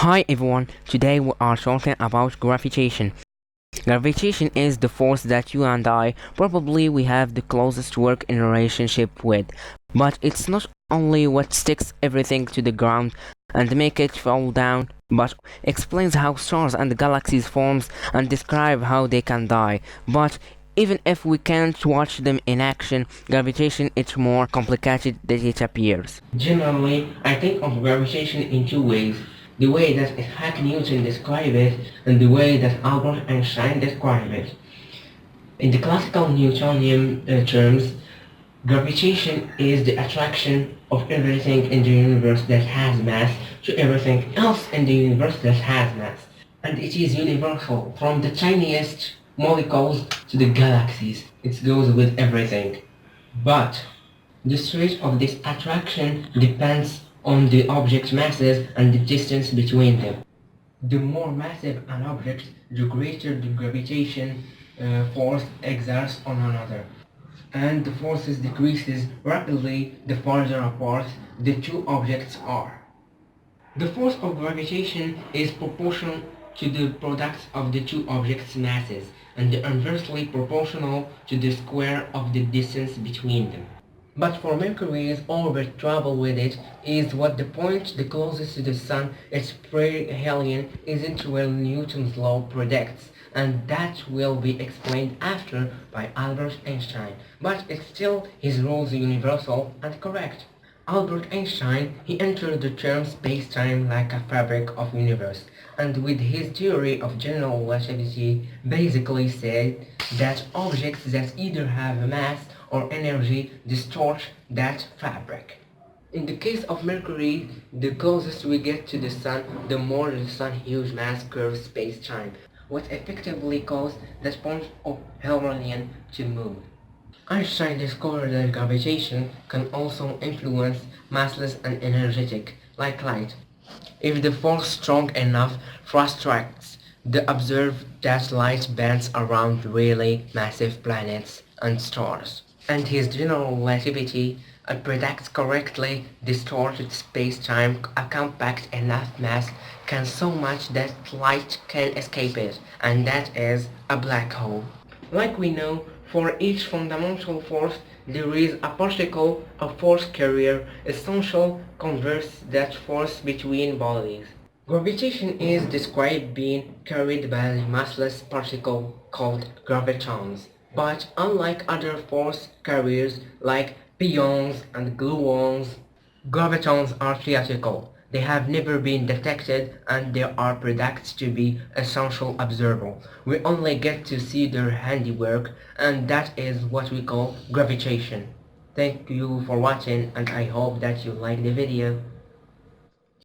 Hi everyone, today we are talking about gravitation. Gravitation is the force that you and I probably we have the closest work in relationship with, but it's not only what sticks everything to the ground and make it fall down, but explains how stars and galaxies forms and describe how they can die. But even if we can't watch them in action, gravitation is more complicated than it appears. Generally, I think of gravitation in two ways. The way that Isaac Newton described it and the way that Albert Einstein described it. In the classical Newtonian terms, gravitation is the attraction of everything in the universe that has mass to everything else in the universe that has mass. And it is universal, from the tiniest molecules to the galaxies. It goes with everything. But the strength of this attraction depends on the object masses and the distance between them. The more massive an object, the greater the gravitation force exerts on another. And the forces decreases rapidly the farther apart the two objects are. The force of gravitation is proportional to the product of the two objects' masses and inversely proportional to the square of the distance between them. But for Mercury's orbit, travel with it is what the point the closest to the Sun, its perihelion, isn't where Newton's law predicts, and that will be explained after by Albert Einstein. But it's still his rules universal and correct. Albert Einstein, he entered the term space-time like a fabric of universe, and with his theory of general relativity basically said that objects that either have mass or energy distort that fabric. In the case of Mercury, the closest we get to the Sun, the more the Sun's huge mass curves space-time, what effectively caused that point of perihelion to move. Einstein discovered that gravitation can also influence massless and energetic, like light. If the force strong enough frustrates the observer that light bends around really massive planets and stars. And his general relativity predicts correctly distorted space-time. A compact enough mass can so much that light can escape it, and that is a black hole. Like we know, for each fundamental force there is a particle, a force carrier, essential converse that force between bodies. Gravitation is described being carried by a massless particle called gravitons. But unlike other force carriers like pions and gluons, gravitons are theoretical. They have never been detected and they are predicted to be essential observable. We only get to see their handiwork, and that is what we call gravitation. Thank you for watching, and I hope that you like the video.